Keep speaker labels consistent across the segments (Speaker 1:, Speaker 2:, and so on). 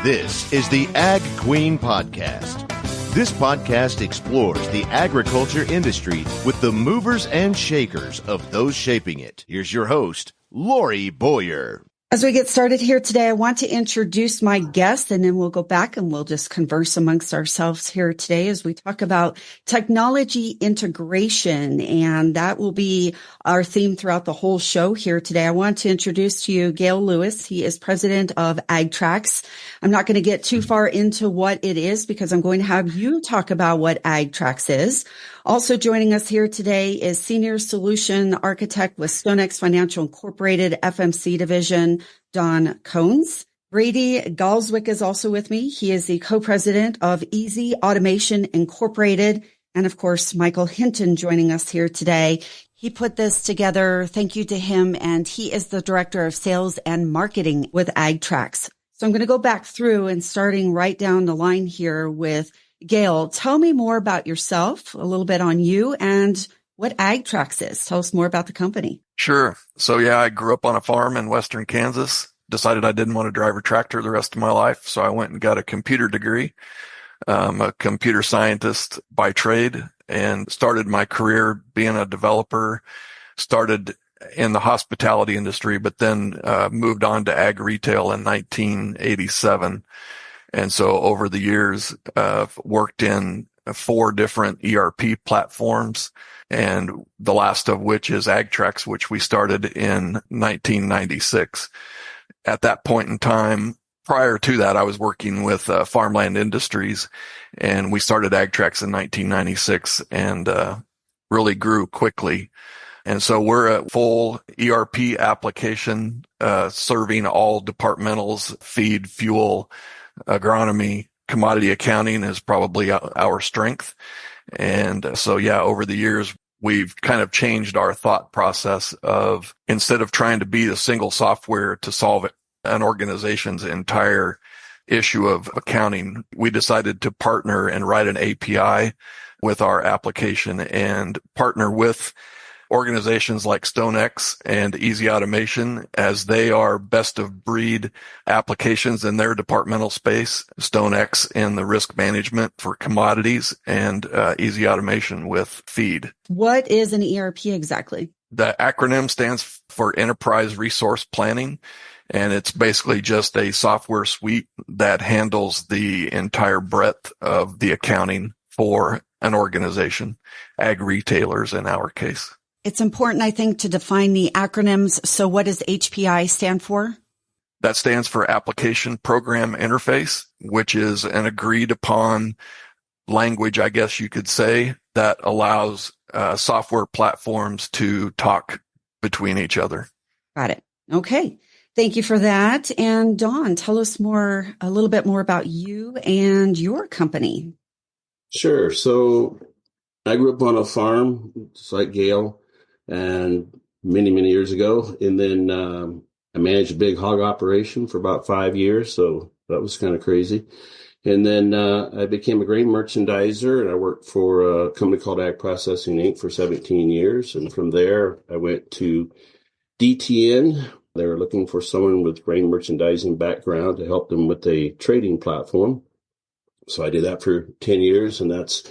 Speaker 1: This is the Ag Queen Podcast. This podcast explores the agriculture industry with the movers and shakers of those shaping it. Here's your host, Lori Boyer.
Speaker 2: As we get started here today, I want to introduce my guest, and then we'll go back and we'll just converse amongst ourselves here today as we talk about technology integration. And that will be our theme throughout the whole show here today. I want to introduce to you Gayle Lewis. He is president of AgTrax. I'm not going to get too far into what it is because I'm going to have you talk about what AgTrax is. Also joining us here today is Senior Solution Architect with StoneX Financial Incorporated, FCM Division, Don Konz. Brady Gaalswyk is also with me. He is the co-president of Easy Automation Incorporated. And of course, Michael Hinton joining us here today. He put this together. Thank you to him. And he is the director of sales and marketing with AgTrax. So I'm going to go back through and starting right down the line here with Gayle. Tell me more about yourself, a little bit on you and what AgTrax is. Tell us more about the company.
Speaker 3: Sure. So I grew up on a farm in western Kansas, decided I didn't want to drive a tractor the rest of my life. So I went and got a computer degree. I'm a computer scientist by trade and started my career being a developer, started in the hospitality industry, but then moved on to ag retail in 1987. And so over the years, worked in 4 different ERP platforms, and the last of which is AgTrax, which we started in 1996. At that point in time, prior to that, I was working with Farmland Industries, and we started AgTrax in 1996 and really grew quickly. And so we're a full ERP application serving all departmentals, feed, fuel, agronomy, commodity accounting is probably our strength. And so, over the years, we've kind of changed our thought process of instead of trying to be the single software to solve an organization's entire issue of accounting, we decided to partner and write an API with our application and partner with organizations like StoneX and Easy Automation, as they are best of breed applications in their departmental space. StoneX in the risk management for commodities and Easy Automation with feed.
Speaker 2: What is an ERP exactly?
Speaker 3: The acronym stands for Enterprise Resource Planning, and it's basically just a software suite that handles the entire breadth of the accounting for an organization, ag retailers in our case.
Speaker 2: It's important, I think, to define the acronyms. So what does HPI stand for?
Speaker 3: That stands for Application Program Interface, which is an agreed upon language, I guess you could say, that allows software platforms to talk between each other.
Speaker 2: Got it. Okay. Thank you for that. And Don, tell us a little bit more about you and your company.
Speaker 4: Sure. So I grew up on a farm, just like Gayle, and many, many years ago. And then I managed a big hog operation for about 5 years. So that was kind of crazy. And then I became a grain merchandiser, and I worked for a company called Ag Processing Inc. for 17 years. And from there, I went to DTN. They were looking for someone with grain merchandising background to help them with a trading platform. So I did that for 10 years, and that's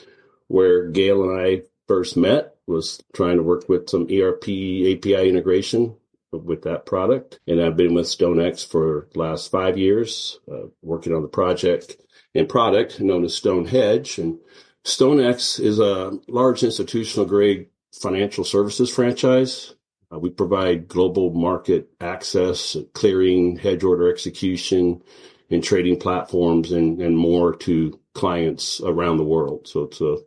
Speaker 4: where Gayle and I first met, was trying to work with some ERP API integration with that product. And I've been with StoneX for the last 5 years, working on the project and product known as Hedge. And StoneX is a large institutional grade financial services franchise. We provide global market access, clearing, hedge order execution, and trading platforms and more to clients around the world. So it's a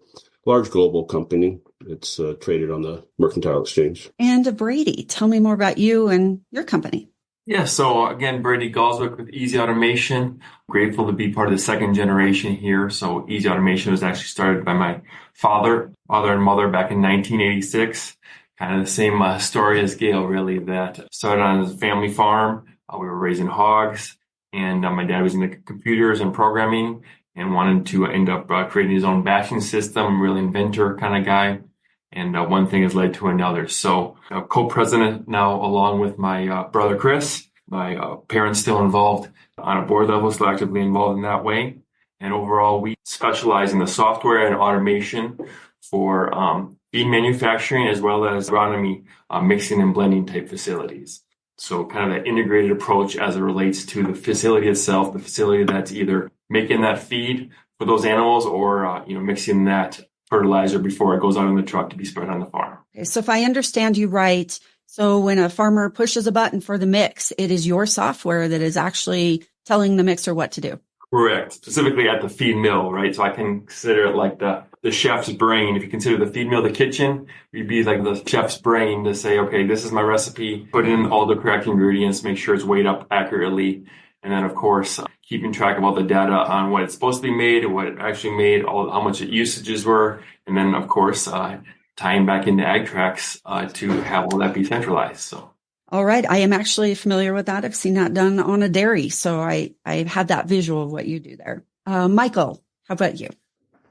Speaker 4: large global company. It's traded on the Mercantile Exchange.
Speaker 2: And Brady, tell me more about you and your company.
Speaker 5: Yeah, so again, Brady Gaalswyk with Easy Automation. Grateful to be part of the second generation here. So Easy Automation was actually started by my father and mother back in 1986. Kind of the same story as Gayle, really, that started on his family farm. We were raising hogs, and my dad was into computers and programming and wanted to end up creating his own batching system, real inventor kind of guy. And one thing has led to another. So co-president now, along with my brother Chris, My parents still involved on a board level, still actively involved in that way. And overall, we specialize in the software and automation for feed manufacturing as well as agronomy, mixing and blending type facilities. So kind of that integrated approach as it relates to the facility itself, the facility that's either making that feed for those animals or mixing that fertilizer before it goes out in the truck to be spread on the farm.
Speaker 2: Okay, so if I understand you right, so when a farmer pushes a button for the mix, it is your software that is actually telling the mixer what to do.
Speaker 5: Correct. Specifically at the feed mill, right? So I can consider it like the chef's brain. If you consider the feed mill the kitchen, you'd be like the chef's brain to say, okay, this is my recipe, put in all the correct ingredients, make sure it's weighed up accurately. And then, of course, keeping track of all the data on what it's supposed to be made and what it actually made, how much usages were. And then, of course, tying back into AgTrax to have all that be centralized. So.
Speaker 2: All right. I am actually familiar with that. I've seen that done on a dairy. So I've had that visual of what you do there. Michael, how about you?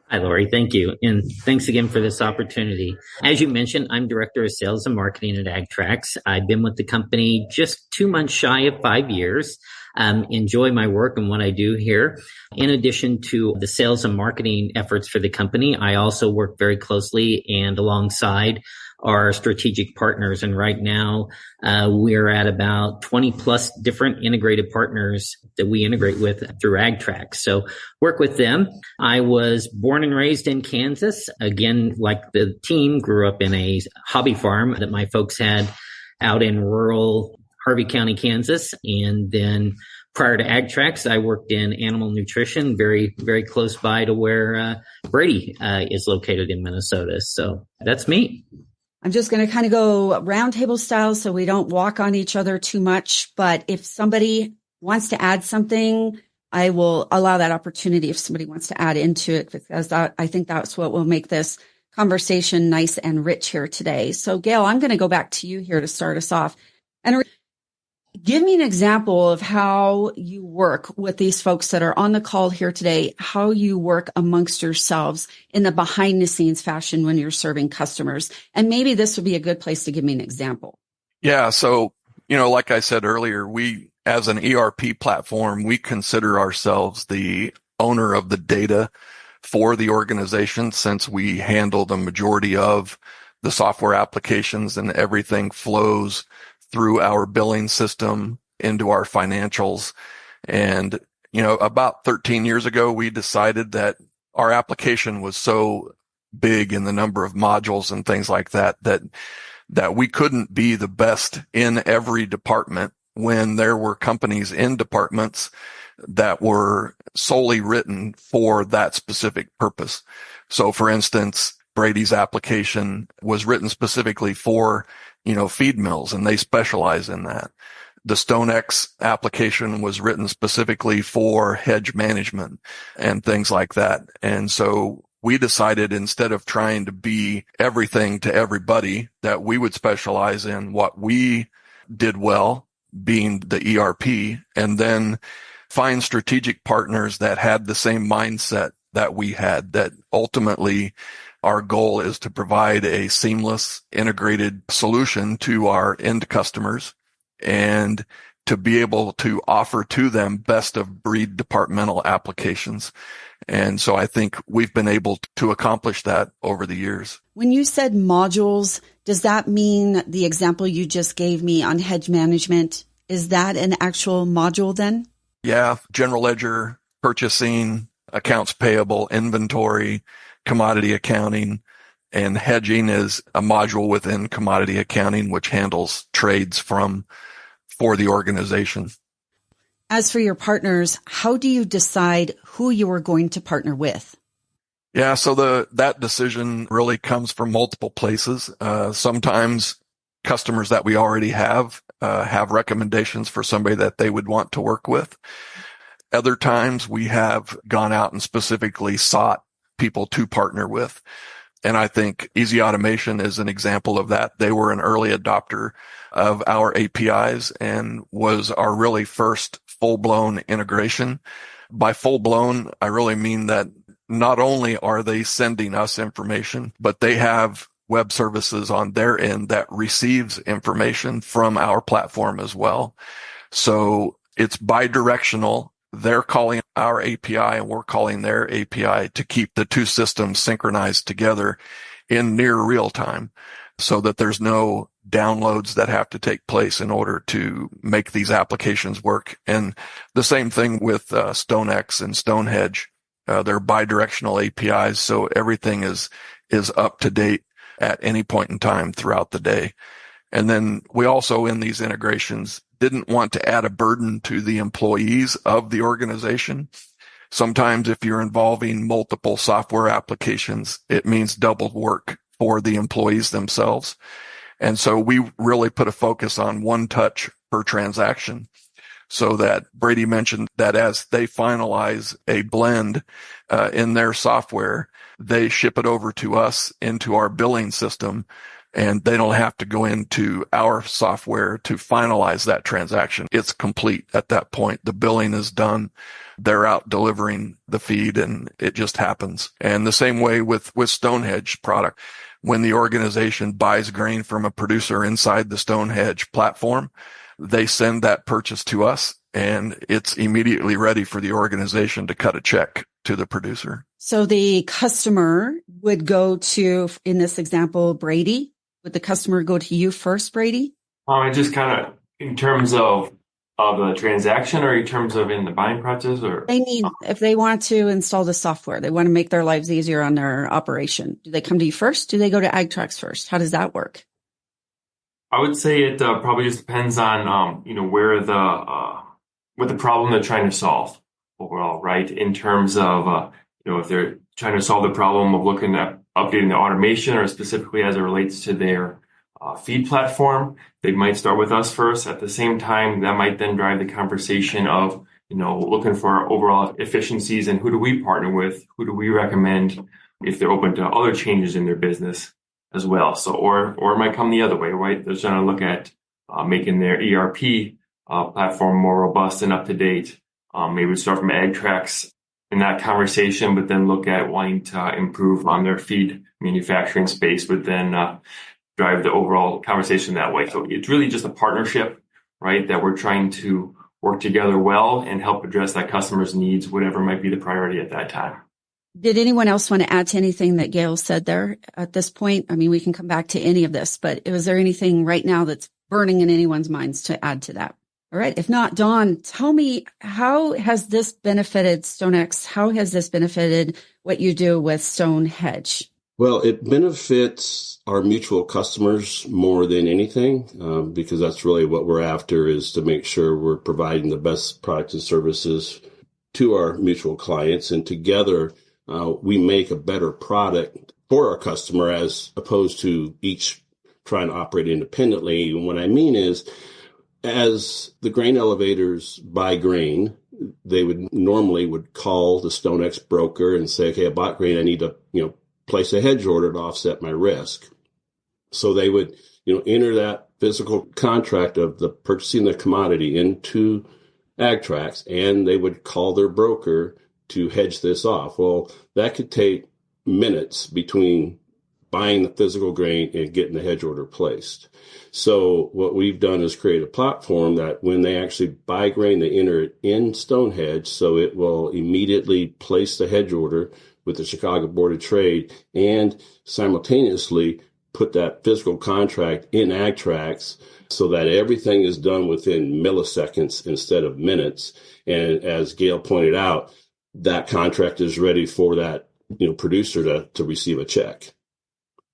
Speaker 6: Hi, Lori. Thank you. And thanks again for this opportunity. As you mentioned, I'm Director of Sales and Marketing at AgTrax. I've been with the company just 2 months shy of 5 years. Enjoy my work and what I do here. In addition to the sales and marketing efforts for the company, I also work very closely and alongside our strategic partners. And right now, we're at about 20 plus different integrated partners that we integrate with through AgTrax. So work with them. I was born and raised in Kansas. Again, like the team, grew up in a hobby farm that my folks had out in rural Harvey County, Kansas. And then prior to AgTrax, I worked in animal nutrition, very, very close by to where Brady is located in Minnesota. So that's me.
Speaker 2: I'm just going to kind of go roundtable style so we don't walk on each other too much. But if somebody wants to add something, I will allow that opportunity if somebody wants to add into it, because I think that's what will make this conversation nice and rich here today. So, Gayle, I'm going to go back to you here to start us off. And give me an example of how you work with these folks that are on the call here today, how you work amongst yourselves in the behind the scenes fashion when you're serving customers. And maybe this would be a good place to give me an example.
Speaker 3: Yeah. So, like I said earlier, we, as an ERP platform, we consider ourselves the owner of the data for the organization, since we handle the majority of the software applications and everything flows through our billing system into our financials. And, about 13 years ago, we decided that our application was so big in the number of modules and things like that, that we couldn't be the best in every department when there were companies in departments that were solely written for that specific purpose. So for instance, Brady's application was written specifically for feed mills, and they specialize in that. The StoneX application was written specifically for hedge management and things like that. And so we decided, instead of trying to be everything to everybody, that we would specialize in what we did well, being the ERP, and then find strategic partners that had the same mindset that we had, that ultimately our goal is to provide a seamless, integrated solution to our end customers and to be able to offer to them best of breed departmental applications. And so I think we've been able to accomplish that over the years.
Speaker 2: When you said modules, does that mean the example you just gave me on hedge management? Is that an actual module then?
Speaker 3: Yeah, general ledger, purchasing, accounts payable, inventory, commodity accounting, and hedging is a module within commodity accounting, which handles trades for the organization.
Speaker 2: As for your partners, how do you decide who you are going to partner with?
Speaker 3: Yeah, so that decision really comes from multiple places. Sometimes customers that we already have recommendations for somebody that they would want to work with. Other times we have gone out and specifically sought people to partner with. And I think Easy Automation is an example of that. They were an early adopter of our APIs and was our really first full-blown integration. By full-blown, I really mean that not only are they sending us information, but they have web services on their end that receives information from our platform as well. So it's bidirectional. They're calling our API and we're calling their API to keep the two systems synchronized together in near real time so that there's no downloads that have to take place in order to make these applications work. And the same thing with StoneX and StoneHedge. They're bidirectional APIs, so everything is up to date at any point in time throughout the day. And then we also, in these integrations, didn't want to add a burden to the employees of the organization. Sometimes if you're involving multiple software applications, it means double work for the employees themselves. And so we really put a focus on one touch per transaction, so that Brady mentioned that as they finalize a blend in their software, they ship it over to us into our billing system, and they don't have to go into our software to finalize that transaction. It's complete at that point. The billing is done. They're out delivering the feed, and it just happens. And the same way with StoneHedge product. When the organization buys grain from a producer inside the StoneHedge platform, they send that purchase to us, and it's immediately ready for the organization to cut a check to the producer.
Speaker 2: So the customer would go to, in this example, Brady. Would the customer go to you first, Brady?
Speaker 5: It just kind of in terms of the transaction, or in terms of in the buying process, or
Speaker 2: They need, if they want to install the software, they want to make their lives easier on their operation. Do they come to you first? Do they go to AgTrax first? How does that work?
Speaker 5: I would say it probably just depends on where what the problem they're trying to solve overall, right? In terms of if they're trying to solve the problem of looking at updating the automation, or specifically as it relates to their feed platform, they might start with us first. At the same time, that might then drive the conversation of looking for overall efficiencies, and who do we partner with? Who do we recommend if they're open to other changes in their business as well? So, or it might come the other way, right? They're trying to look at making their ERP platform more robust and up to date. Maybe we start from AgTrax in that conversation, but then look at wanting to improve on their feed manufacturing space, but then drive the overall conversation that way. So it's really just a partnership, right? That we're trying to work together well and help address that customer's needs, whatever might be the priority at that time.
Speaker 2: Did anyone else want to add to anything that Gayle said there at this point? I mean, we can come back to any of this, but was there anything right now that's burning in anyone's minds to add to that? All right. If not, Dawn, tell me, how has this benefited StoneX? How has this benefited what you do with StoneHedge?
Speaker 4: Well, it benefits our mutual customers more than anything, because that's really what we're after, is to make sure we're providing the best products and services to our mutual clients. And together, we make a better product for our customer, as opposed to each trying to operate independently. And what I mean is, as the grain elevators buy grain, they would call the StoneX broker and say, okay, I bought grain. I need to, place a hedge order to offset my risk. So they would, enter that physical contract of the purchasing the commodity into AgTrax, and they would call their broker to hedge this off. Well, that could take minutes between buying the physical grain and getting the hedge order placed. So what we've done is create a platform that when they actually buy grain, they enter it in StoneHedge, so it will immediately place the hedge order with the Chicago Board of Trade, and simultaneously put that physical contract in AgTrax, so that everything is done within milliseconds instead of minutes. And as Gayle pointed out, that contract is ready for that producer to receive a check.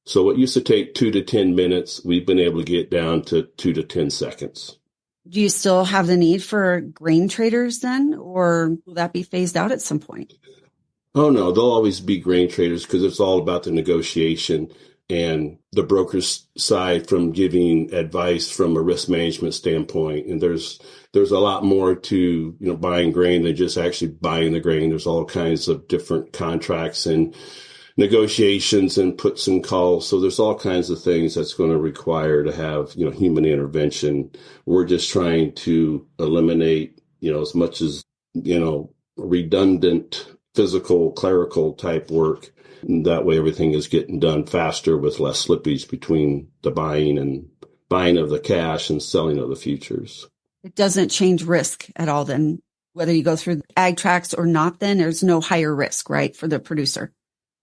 Speaker 4: So what used to take 2 to 10 minutes, we've been able to get down to 2 to 10 seconds.
Speaker 2: Do you still have the need for grain traders then, or will that be phased out at some point?
Speaker 4: Oh, no, there'll always be grain traders, because it's all about the negotiation and the broker's side from giving advice from a risk management standpoint. And there's a lot more to, buying grain than just actually buying the grain. There's all kinds of different contracts and negotiations and puts and calls. So there's all kinds of things that's going to require to have, human intervention. We're just trying to eliminate, as much as, redundant physical, clerical type work. And that way everything is getting done faster with less slippage between the buying of the cash and selling of the futures.
Speaker 2: It doesn't change risk at all then, whether you go through AgTrax or not, then there's no higher risk, right, for the producer?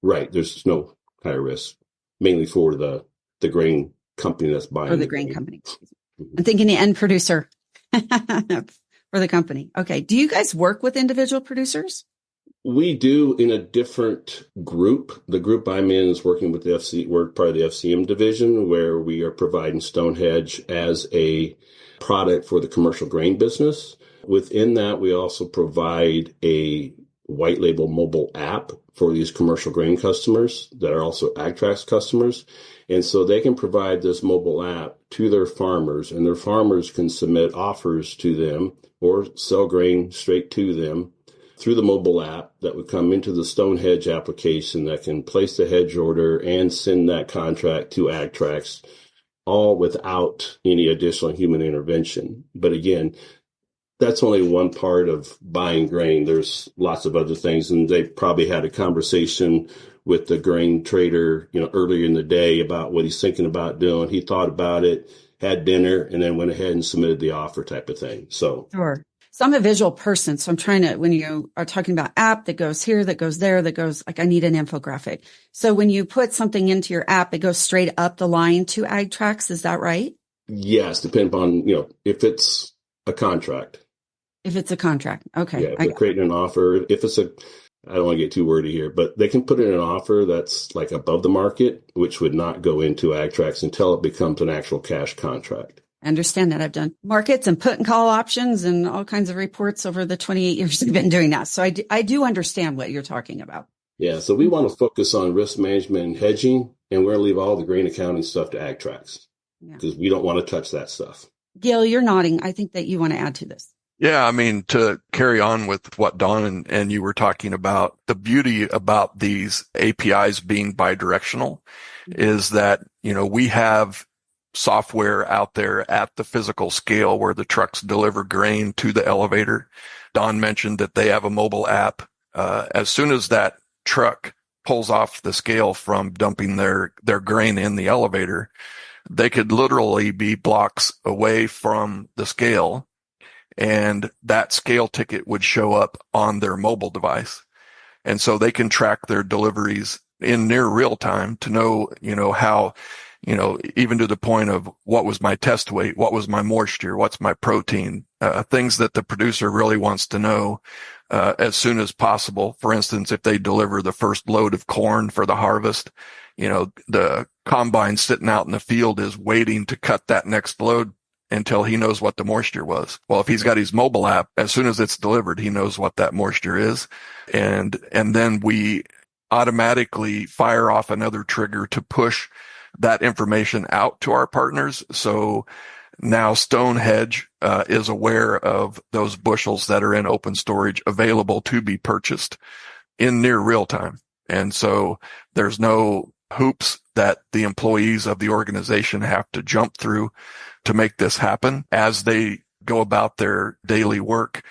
Speaker 4: Right. There's no higher risk, mainly for the grain company that's buying.
Speaker 2: For the grain company. I'm thinking the end producer for the company. Okay. Do you guys work with individual producers?
Speaker 4: We do in a different group. The group I'm in is working with we're part of the FCM Division, where we are providing Hedge as a product for the commercial grain business. Within that, we also provide a white label mobile app for these commercial grain customers that are also AgTrax customers. And so they can provide this mobile app to their farmers, and their farmers can submit offers to them or sell grain straight to them through the mobile app that would come into the Hedge application that can place the hedge order and send that contract to AgTrax, all without any additional human intervention. But again, that's only one part of buying grain. There's lots of other things, and they probably had a conversation with the grain trader, earlier in the day about what he's thinking about doing. He thought about it, had dinner, and then went ahead and submitted the offer type of thing. So
Speaker 2: sure. So I'm a visual person. So I'm trying to, when you are talking about app that goes here, that goes there, that goes, like, I need an infographic. So when you put something into your app, it goes straight up the line to AgTrax. Is that right?
Speaker 4: Yes, depending upon, if it's a contract.
Speaker 2: If it's a contract. Okay.
Speaker 4: Yeah, if they're creating an offer, if it's I don't want to get too wordy here, but they can put in an offer that's like above the market, which would not go into AgTrax until it becomes an actual cash contract.
Speaker 2: I understand that. I've done markets and put and call options and all kinds of reports over the 28 years I've been doing that. So I do understand what you're talking about.
Speaker 4: Yeah. So we want to focus on risk management and hedging, and we're going to leave all the grain accounting stuff to AgTrax because we don't want to touch that stuff.
Speaker 2: Gayle, you're nodding. I think that you want to add to this.
Speaker 3: Yeah, I mean, to carry on with what Don and you were talking about, the beauty about these APIs being bidirectional is that, we have software out there at the physical scale where the trucks deliver grain to the elevator. Don mentioned that they have a mobile app. As soon as that truck pulls off the scale from dumping their grain in the elevator, they could literally be blocks away from the scale, and that scale ticket would show up on their mobile device. And so they can track their deliveries in near real time to know, how, even to the point of what was my test weight, what was my moisture, what's my protein, things that the producer really wants to know as soon as possible. For instance, if they deliver the first load of corn for the harvest, the combine sitting out in the field is waiting to cut that next load until he knows what the moisture was. Well, if he's got his mobile app, as soon as it's delivered, he knows what that moisture is. And then we automatically fire off another trigger to push that information out to our partners. So now Hedge is aware of those bushels that are in open storage available to be purchased in near real time. And so there's no hoops that the employees of the organization have to jump through to make this happen. As they go about their daily work,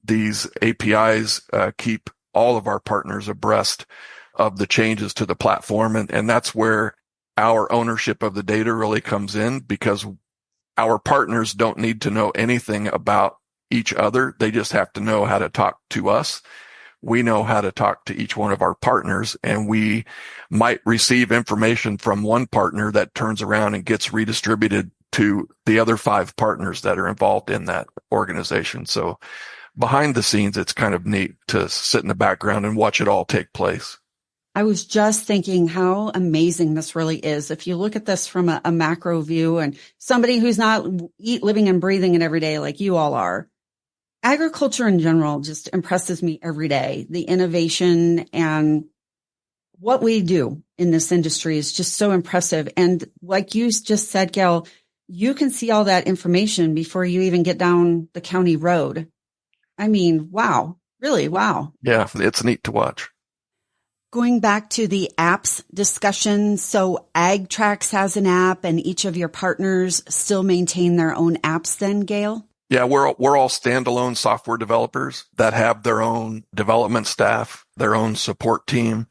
Speaker 3: these APIs keep all of our partners abreast of the changes to the platform. And that's where our ownership of the data really comes in, because our partners don't need to know anything about each other. They just have to know how to talk to us. We know how to talk to each one of our partners, and we might receive information from one partner that turns around and gets redistributed to the other 5 partners that are involved in that organization. So behind the scenes, it's kind of neat to sit in the background and watch it all take place.
Speaker 2: I was just thinking how amazing this really is. If you look at this from a macro view, and somebody who's not living and breathing it every day like you all are, agriculture in general just impresses me every day. The innovation and what we do in this industry is just so impressive. And like you just said, Gayle, you can see all that information before you even get down the county road. I mean, wow, really, wow.
Speaker 3: Yeah, it's neat to watch.
Speaker 2: Going back to the apps discussion, so AgTrax has an app and each of your partners still maintain their own apps then, Gayle?
Speaker 3: Yeah, we're all standalone software developers that have their own development staff, their own support team,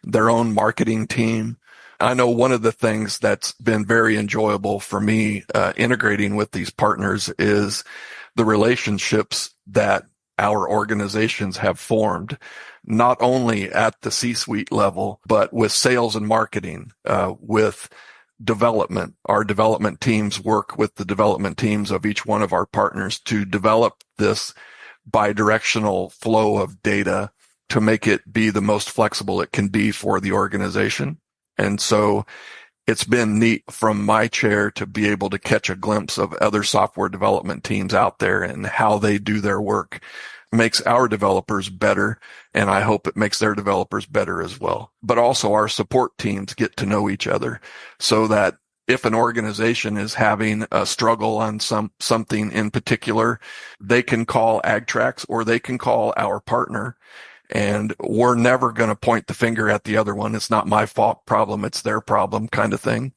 Speaker 3: their own marketing team. I know one of the things that's been very enjoyable for me integrating with these partners is the relationships that our organizations have formed, not only at the C-suite level, but with sales and marketing, with development. Our development teams work with the development teams of each one of our partners to develop this bidirectional flow of data to make it be the most flexible it can be for the organization. And so it's been neat from my chair to be able to catch a glimpse of other software development teams out there and how they do their work. It makes our developers better, and I hope it makes their developers better as well. But also our support teams get to know each other so that if an organization is having a struggle on something in particular, they can call AgTrax or they can call our partner. And we're never going to point the finger at the other one. It's not my fault problem. It's their problem kind of thing.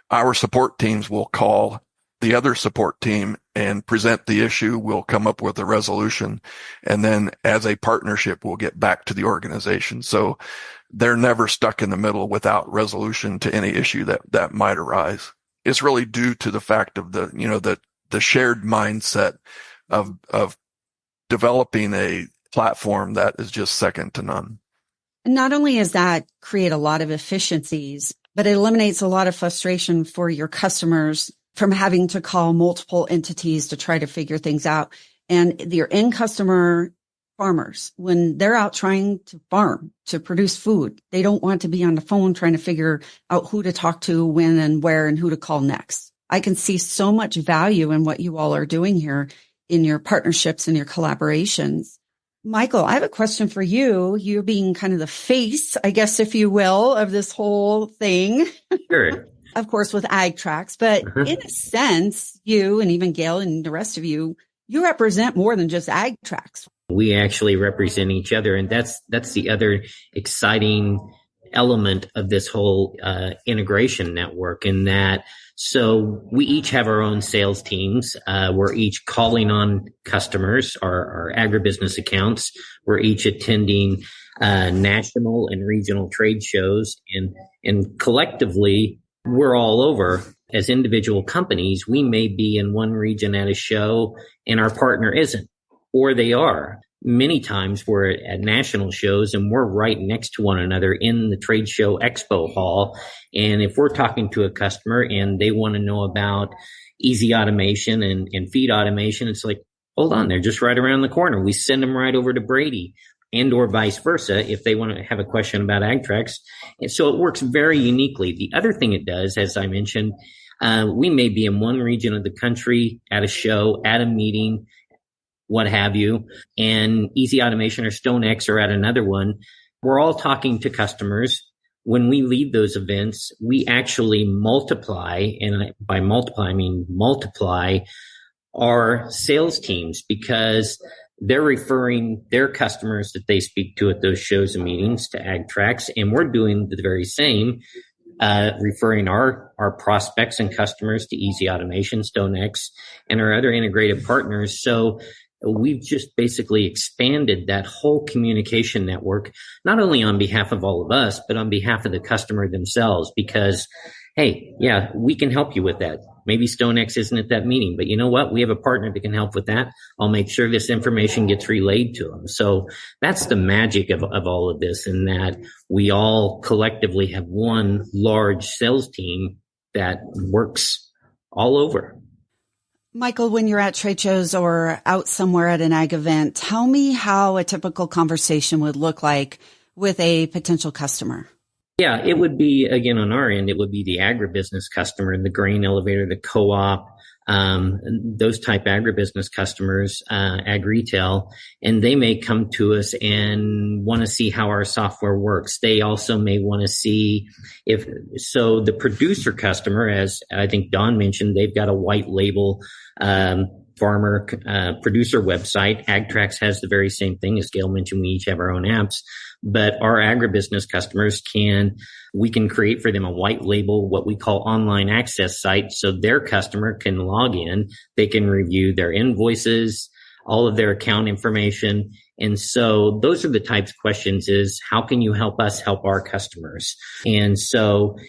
Speaker 3: Our support teams will call the other support team and present the issue. We'll come up with a resolution. And then as a partnership, we'll get back to the organization. So they're never stuck in the middle without resolution to any issue that might arise. It's really due to the fact of the shared mindset of developing a platform that is just second to none.
Speaker 2: Not only does that create a lot of efficiencies, but it eliminates a lot of frustration for your customers from having to call multiple entities to try to figure things out. And your end customer farmers, when they're out trying to farm, to produce food, they don't want to be on the phone trying to figure out who to talk to, when and where, and who to call next. I can see so much value in what you all are doing here in your partnerships and your collaborations. Michael, I have a question for you. You're being kind of the face, I guess, if you will, of this whole thing.
Speaker 6: Sure.
Speaker 2: Of course, with AgTrax, but in a sense, you and even Gayle and the rest of you represent more than just AgTrax.
Speaker 6: We actually represent each other, and that's the other exciting element of this whole integration network, in that so we each have our own sales teams. We're each calling on customers, our agribusiness accounts. We're each attending national and regional trade shows, and collectively we're all over. As individual companies, we may be in one region at a show and our partner isn't, or they are. Many times we're at national shows and we're right next to one another in the trade show expo hall. And if we're talking to a customer and they want to know about easy automation and feed automation, it's like, hold on, they're just right around the corner. We send them right over to Brady, and or vice versa if they want to have a question about AgTrax. And so it works very uniquely. The other thing it does, as I mentioned, we may be in one region of the country at a show, at a meeting, what have you, and Easy Automation or StoneX are at another one. We're all talking to customers. When we leave those events, we actually multiply, and by multiply, I mean multiply our sales teams, because they're referring their customers that they speak to at those shows and meetings to AgTrax, and we're doing the very same, referring our prospects and customers to Easy Automation, StoneX, and our other integrated partners. So we've just basically expanded that whole communication network, not only on behalf of all of us, but on behalf of the customer themselves, because, hey, yeah, we can help you with that. Maybe StoneX isn't at that meeting, but you know what? We have a partner that can help with that. I'll make sure this information gets relayed to them. So that's the magic of all of this, in that we all collectively have one large sales team that works all over.
Speaker 2: Michael, when you're at trade shows or out somewhere at an ag event, tell me how a typical conversation would look like with a potential customer.
Speaker 6: Yeah, it would be, again, on our end, it would be the agribusiness customer, the grain elevator, the co-op, those type agribusiness customers, ag retail, and they may come to us and want to see how our software works. They also may want to see so the producer customer, as I think Don mentioned, they've got a white label, farmer producer website. AgTrax has the very same thing. As Gayle mentioned, we each have our own apps. But our agribusiness customers we can create for them a white label, what we call online access site, so their customer can log in, they can review their invoices, all of their account information. And so those are the types of questions, is how can you help us help our customers? And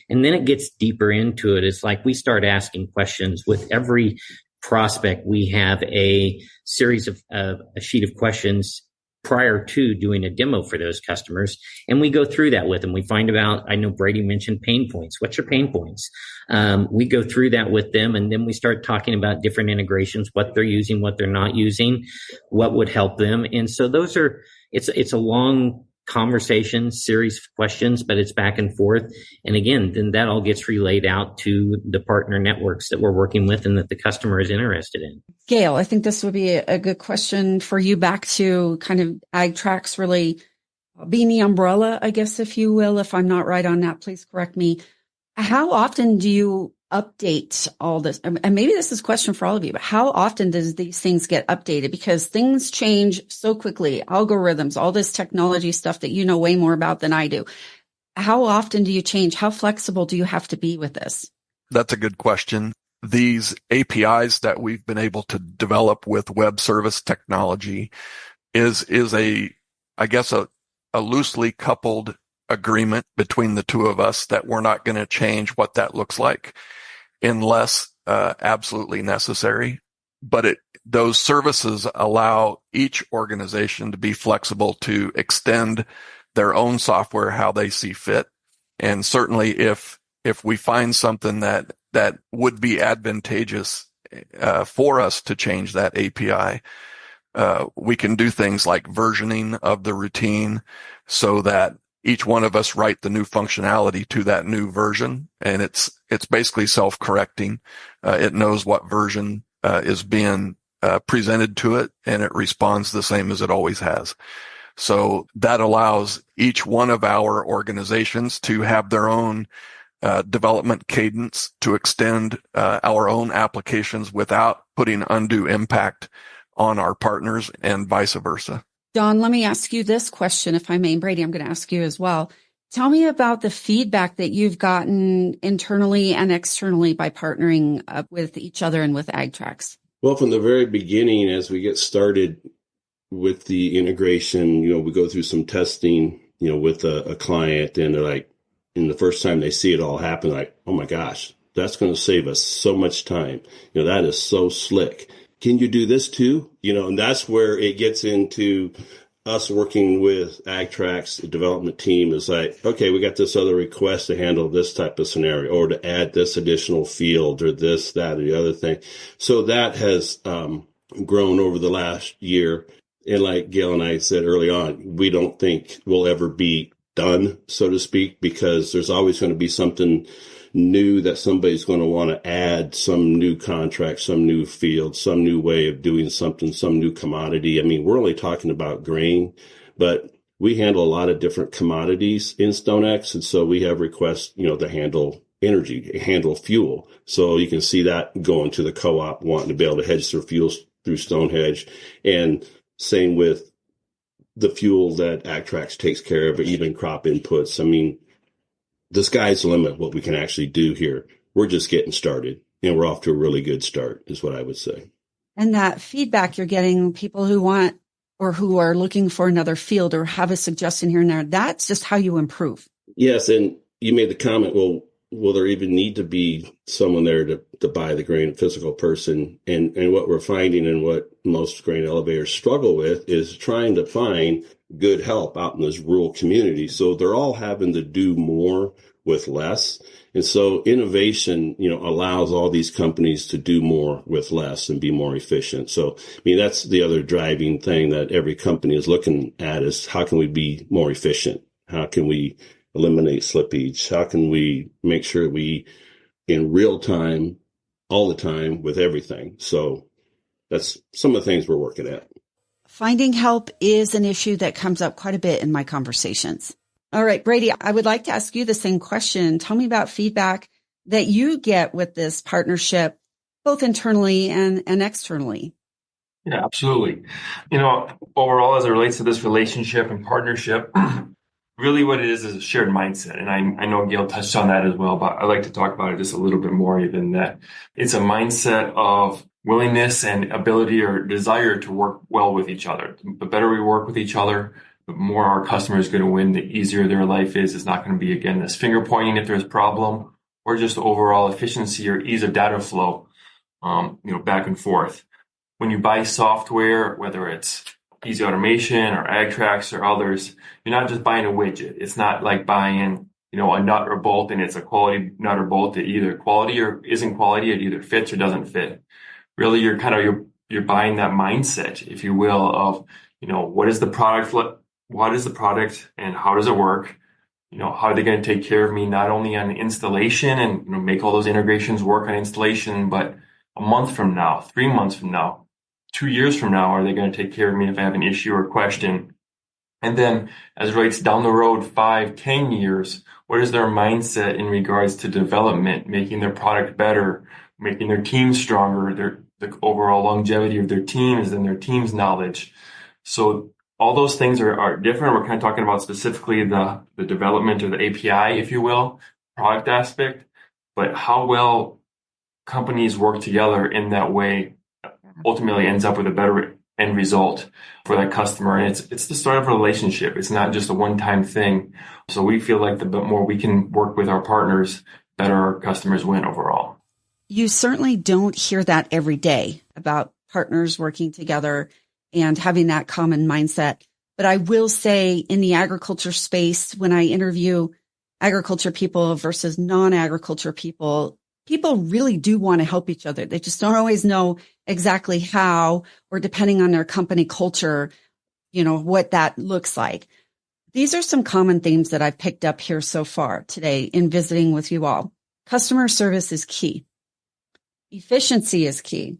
Speaker 6: then it gets deeper into it. It's like we start asking questions with every prospect, we have a series of a sheet of questions prior to doing a demo for those customers. And we go through that with them. We find out, I know Brady mentioned pain points. What's your pain points? We go through that with them, and then we start talking about different integrations, what they're using, what they're not using, what would help them. And so it's a long conversation, series of questions, but it's back and forth. And again, then that all gets relayed out to the partner networks that we're working with and that the customer is interested in.
Speaker 2: Gayle, I think this would be a good question for you, back to kind of AgTrax really being the umbrella, I guess, if you will. If I'm not right on that, please correct me. How often do you update all this? And maybe this is a question for all of you, but how often does these things get updated? Because things change so quickly, algorithms, all this technology stuff that you know way more about than I do. How often do you change? How flexible do you have to be with this?
Speaker 3: That's a good question. These APIs that we've been able to develop with web service technology is a loosely coupled agreement between the two of us that we're not going to change what that looks like unless absolutely necessary. But those services allow each organization to be flexible to extend their own software how they see fit. And certainly if we find something that would be advantageous for us to change that API, we can do things like versioning of the routine so that each one of us write the new functionality to that new version. And it's basically self-correcting. It knows what version is being presented to it, and it responds the same as it always has. So that allows each one of our organizations to have their own development cadence to extend our own applications without putting undue impact on our partners and vice versa.
Speaker 2: Don, let me ask you this question, if I may. Brady, I'm going to ask you as well. Tell me about the feedback that you've gotten internally and externally by partnering up with each other and with AgTrax.
Speaker 4: Well, from the very beginning, as we get started with the integration, we go through some testing, with a client, and they're like, and the first time they see it all happen, like, oh my gosh, that's going to save us so much time. That is so slick. Can you do this too? And that's where it gets into us working with AgTrax, the development team is like, okay, we got this other request to handle this type of scenario or to add this additional field or this, that, or the other thing. So that has grown over the last year. And like Gayle and I said early on, we don't think we'll ever be done, so to speak, because there's always going to be something new that somebody's going to want to add, some new contract, some new field, some new way of doing something, some new commodity. I mean, we're only talking about grain, but we handle a lot of different commodities in StoneX. And so we have requests, to handle energy, handle fuel. So you can see that going to the co-op wanting to be able to hedge their fuels through StoneHedge. And same with the fuel that AgTrax takes care of, or even crop inputs. I mean, the sky's the limit what we can actually do here. We're just getting started, and we're off to a really good start is what I would say.
Speaker 2: And that feedback you're getting, people who want or who are looking for another field or have a suggestion here and there, that's just how you improve. Yes.
Speaker 4: And you made the comment, well, will there even need to be someone there to buy the grain, a physical person? And what we're finding and what most grain elevators struggle with is trying to find good help out in those rural communities. So they're all having to do more with less. And so innovation, allows all these companies to do more with less and be more efficient. So, that's the other driving thing that every company is looking at is how can we be more efficient? How can we eliminate slippage? How can we make sure we in real time, all the time with everything? So that's some of the things we're working at.
Speaker 2: Finding help is an issue that comes up quite a bit in my conversations. All right, Brady, I would like to ask you the same question. Tell me about feedback that you get with this partnership, both internally and externally.
Speaker 5: Yeah, absolutely. Overall, as it relates to this relationship and partnership, really what it is a shared mindset. And I know Gayle touched on that as well, but I like to talk about it just a little bit more even that. It's a mindset of willingness and ability or desire to work well with each other. The better we work with each other, the more our customer is going to win, the easier their life is. It's not going to be, again, this finger pointing if there's a problem or just overall efficiency or ease of data flow. back and forth. When you buy software, whether it's Easy Automation or AgTrax or others, you're not just buying a widget. It's not like buying, a nut or bolt, and it's a quality nut or bolt that either quality or isn't quality. It either fits or doesn't fit. Really, you're buying that mindset, if you will, of, what is the product, and how does it work? How are they going to take care of me, not only on installation and make all those integrations work on installation, but a month from now, 3 months from now, 2 years from now, are they going to take care of me if I have an issue or question? And then as it relates down the road, 5, 10 years, what is their mindset in regards to development, making their product better, making their team stronger, the overall longevity of their teams and their team's knowledge? So all those things are different. We're kind of talking about specifically the development or the API, if you will, product aspect, but how well companies work together in that way ultimately ends up with a better end result for that customer. And it's the start of a relationship. It's not just a one-time thing. So we feel like the more we can work with our partners, better our customers win overall.
Speaker 2: You certainly don't hear that every day about partners working together and having that common mindset. But I will say in the agriculture space, when I interview agriculture people versus non-agriculture people really do want to help each other. They just don't always know exactly how, or depending on their company culture, what that looks like. These are some common themes that I've picked up here so far today in visiting with you all. Customer service is key. Efficiency is key.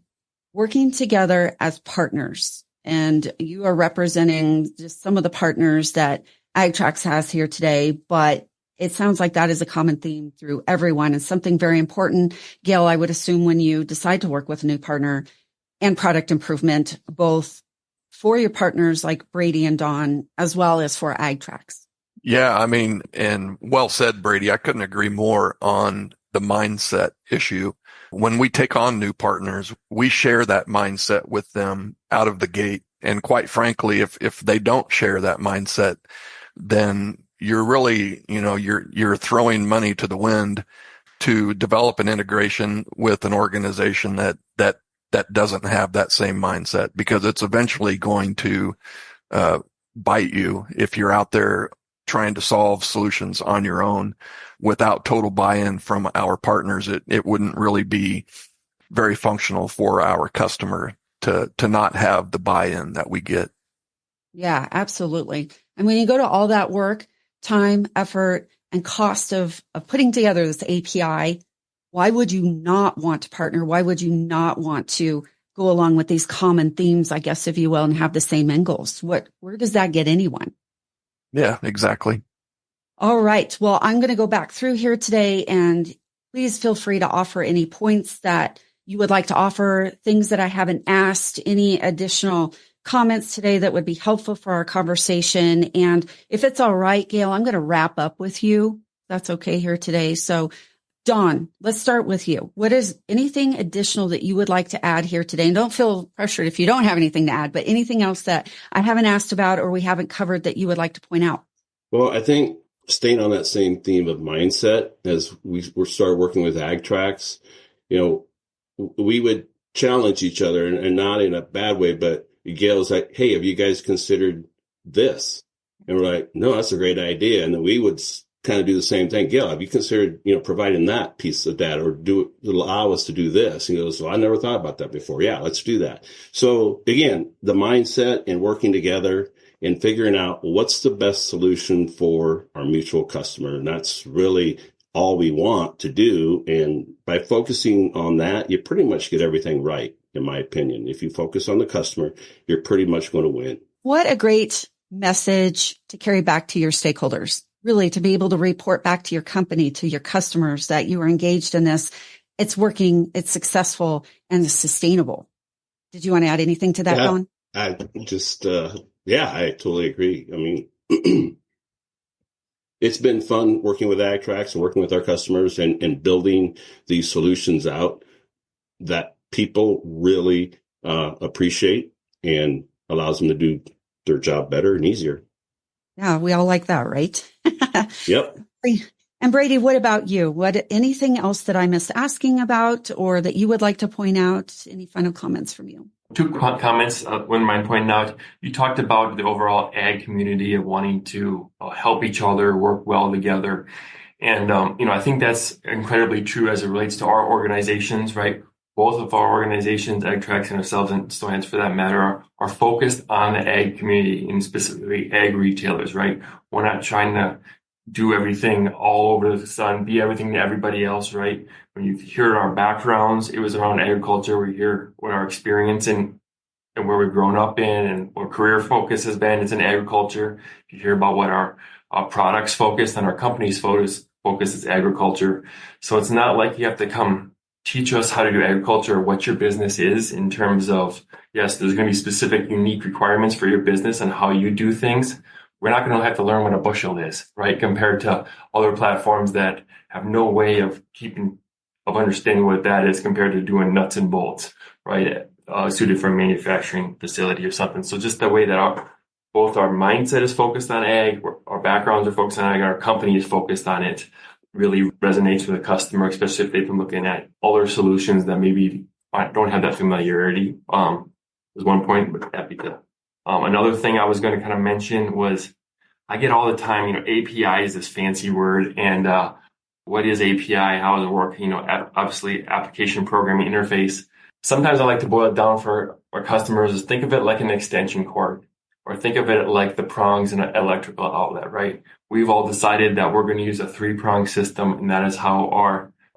Speaker 2: Working together as partners. And you are representing just some of the partners that AgTrax has here today, but it sounds like that is a common theme through everyone and something very important. Gayle, I would assume when you decide to work with a new partner and product improvement, both for your partners like Brady and Don, as well as for AgTrax.
Speaker 3: Yeah, and well said, Brady. I couldn't agree more on the mindset issue. When we take on new partners, we share that mindset with them out of the gate. And quite frankly, if they don't share that mindset, then you're really, you're throwing money to the wind to develop an integration with an organization that doesn't have that same mindset, because it's eventually going to bite you if you're out there trying to solve solutions on your own without total buy-in from our partners. It wouldn't really be very functional for our customer to not have the buy-in that we get.
Speaker 2: Yeah, absolutely. And when you go to all that work, time, effort, and cost of putting together this API, why would you not want to partner? Why would you not want to go along with these common themes, I guess, if you will, and have the same end goals? Where does that get anyone?
Speaker 3: Yeah, exactly.
Speaker 2: All right. Well, I'm going to go back through here today, and please feel free to offer any points that you would like to offer, things that I haven't asked, any additional comments today that would be helpful for our conversation. And if it's all right, Gayle, I'm going to wrap up with you. That's okay here today. So Don, let's start with you. What is anything additional that you would like to add here today? And don't feel pressured if you don't have anything to add, but anything else that I haven't asked about or we haven't covered that you would like to point out?
Speaker 4: Well, I think staying on that same theme of mindset, as we started working with AgTrax, we would challenge each other, and not in a bad way, but Gayle was like, hey, have you guys considered this? And we're like, no, that's a great idea. And then we would kind of do the same thing. Gayle, have you considered, providing that piece of data, or allow us to do this? And he goes, well, I never thought about that before. Yeah, let's do that. So again, the mindset and working together and figuring out what's the best solution for our mutual customer. And that's really all we want to do. And by focusing on that, you pretty much get everything right, in my opinion. If you focus on the customer, you're pretty much going to win. What
Speaker 2: a great message to carry back to your stakeholders, really, to be able to report back to your company, to your customers, that you are engaged in this. It's working, it's successful, and it's sustainable. Did you want to add anything to that, Don?
Speaker 4: I totally agree. It's been fun working with AgTrax and working with our customers and building these solutions out that people really appreciate, and allows them to do their job better and easier.
Speaker 2: Yeah, we all like that, right?
Speaker 4: Yep.
Speaker 2: And Brady, what about you? Anything else that I missed asking about or that you would like to point out? Any final comments from you?
Speaker 5: Two comments. Wouldn't mind pointing out. You talked about the overall ag community of wanting to help each other, work well together. And, I think that's incredibly true as it relates to our organizations, right? Both of our organizations, AgTrax and ourselves, and Stonehands for that matter, are focused on the ag community and specifically ag retailers, right? We're not trying to do everything all over the sun, be everything to everybody else, right? When you hear our backgrounds, it was around agriculture. We hear what our experience and where we've grown up in and what career focus has been. It's in agriculture. You hear about what our products focus and our company's focus is agriculture. So it's not like you have to come teach us how to do agriculture or what your business is in terms of, yes, there's going to be specific, unique requirements for your business and how you do things. We're not going to have to learn what a bushel is, right? Compared to other platforms that have no way of understanding what that is compared to doing nuts and bolts, right? Suited for a manufacturing facility or something. So just the way that both our mindset is focused on ag, our backgrounds are focused on ag, and our company is focused on it, really resonates with the customer, especially if they've been looking at other solutions that maybe don't have that familiarity. Was one point, but happy to. Another thing I was going to kind of mention was I get all the time, API is this fancy word, and what is API? How does it work? Obviously application programming interface. Sometimes I like to boil it down for our customers is think of it like an extension cord, or think of it like the prongs in an electrical outlet, right? We've all decided that we're going to use a 3-prong system, and that is how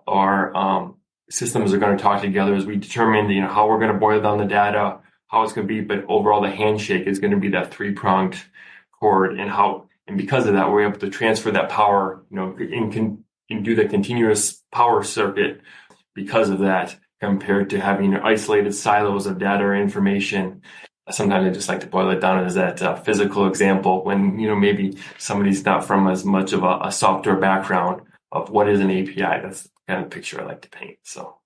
Speaker 5: our systems are going to talk together as we determine, how we're going to boil down the data, how it's going to be, but overall the handshake is going to be that 3-pronged cord, and because of that, we're able to transfer that power, and can do the continuous power circuit because of that, compared to having isolated silos of data or information. Sometimes I just like to boil it down as that physical example when, maybe somebody's not from as much of a software background of what is an API. That's the kind of picture I like to paint. So.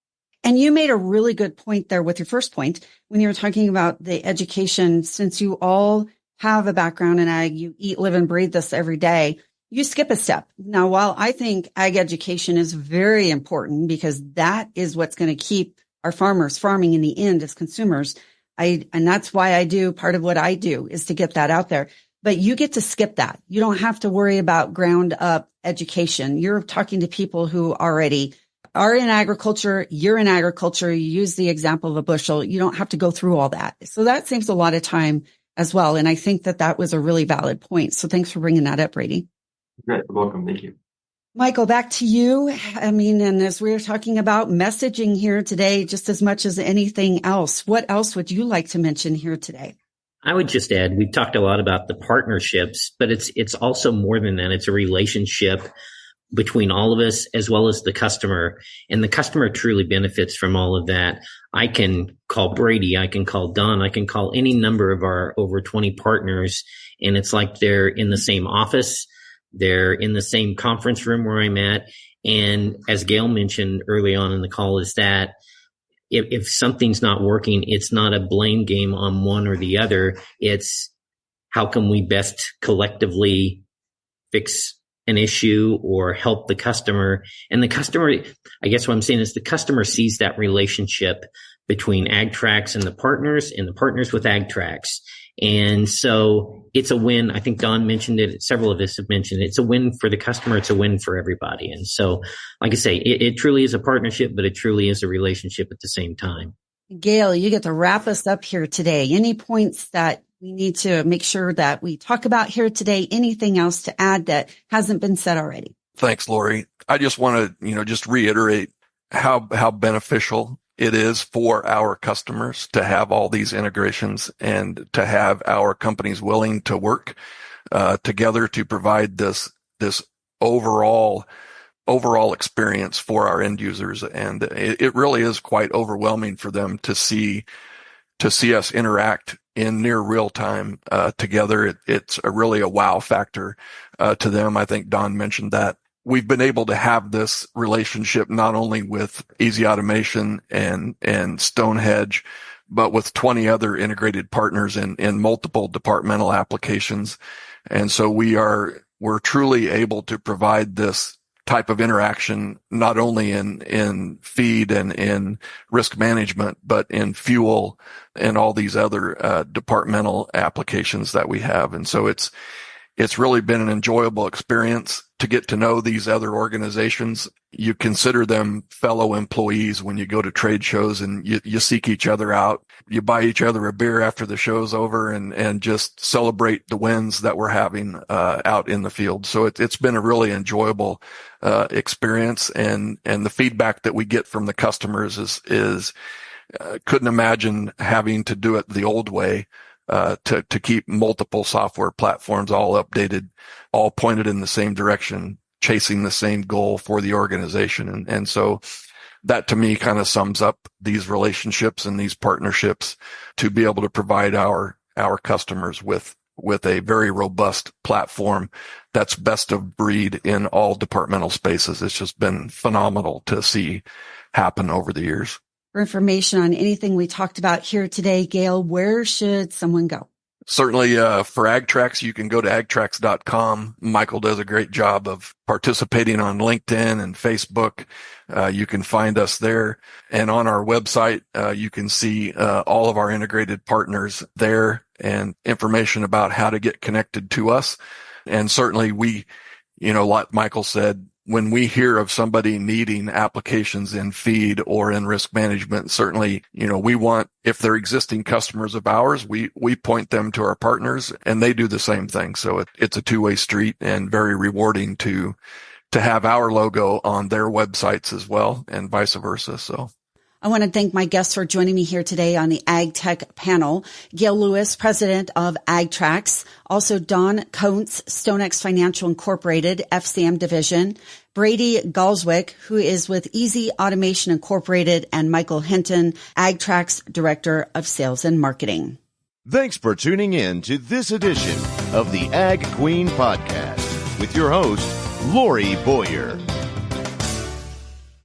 Speaker 2: And you made a really good point there with your first point when you were talking about the education. Since you all have a background in ag, you eat, live, and breathe this every day, you skip a step. Now, while I think ag education is very important because that is what's going to keep our farmers farming in the end as consumers, and that's why I do part of what I do is to get that out there. But you get to skip that. You don't have to worry about ground up education. You're talking to people who already are in agriculture. You're in agriculture. You use the example of a bushel. You don't have to go through all that. So that saves a lot of time as well. And I think that was a really valid point. So thanks for bringing that up, Brady.
Speaker 5: Great. You're welcome. Thank you.
Speaker 2: Michael, back to you. And as we're talking about messaging here today, just as much as anything else, what else would you like to mention here today?
Speaker 6: I would just add, we've talked a lot about the partnerships, but it's also more than that. It's a relationship between all of us as well as the customer. And the customer truly benefits from all of that. I can call Brady, I can call Don, I can call any number of our over 20 partners, and it's like they're in the same office. They're in the same conference room where I'm at. And as Gayle mentioned early on in the call, is that if something's not working, it's not a blame game on one or the other. It's how can we best collectively fix an issue or help the customer. And the customer, I guess what I'm saying is the customer sees that relationship between AgTrax and the partners with AgTrax. And so it's a win. I think Don mentioned it. Several of us have mentioned it. It's a win for the customer. It's a win for everybody. And so, like I say, it truly is a partnership, but it truly is a relationship at the same time.
Speaker 2: Gayle, you get to wrap us up here today. Any points that we need to make sure that we talk about here today? Anything else to add that hasn't been said already?
Speaker 3: Thanks, Lori. I just want to, just reiterate how beneficial it is for our customers to have all these integrations and to have our companies willing to work together to provide this overall experience for our end users. And it really is quite overwhelming for them to see us interact in near real time together. It's really a wow factor to them. I think Don mentioned that. We've been able to have this relationship not only with Easy Automation and Hedge, but with 20 other integrated partners in multiple departmental applications. And so we're truly able to provide this type of interaction, not only in feed and in risk management, but in fuel and all these other departmental applications that we have. And so it's really been an enjoyable experience to get to know these other organizations. You consider them fellow employees when you go to trade shows, and you seek each other out. You buy each other a beer after the show's over and just celebrate the wins that we're having out in the field. So it's been a really enjoyable experience, and the feedback that we get from the customers is couldn't imagine having to do it the old way. To keep multiple software platforms all updated, all pointed in the same direction, chasing the same goal for the organization. And so that to me kind of sums up these relationships and these partnerships to be able to provide our customers with a very robust platform that's best of breed in all departmental spaces. It's just been phenomenal to see happen over the years.
Speaker 2: For information on anything we talked about here today, Gayle, where should someone go?
Speaker 3: Certainly, for AgTrax, you can go to agtrax.com. Michael does a great job of participating on LinkedIn and Facebook. You can find us there. And on our website, you can see all of our integrated partners there and information about how to get connected to us. And certainly we, like Michael said, when we hear of somebody needing applications in feed or in risk management, certainly, we want, if they're existing customers of ours, we point them to our partners and they do the same thing. So it's a two-way street and very rewarding to have our logo on their websites as well and vice versa. So
Speaker 2: I want to thank my guests for joining me here today on the Ag Tech panel. Gayle Lewis, president of AgTrax. Also Don Konz, StoneX Financial Incorporated, FCM Division. Brady Gaalswyk, who is with Easy Automation Incorporated, and Michael Hinton, AgTrax Director of Sales and Marketing.
Speaker 1: Thanks for tuning in to this edition of the Ag Queen Podcast with your host, Lori Boyer.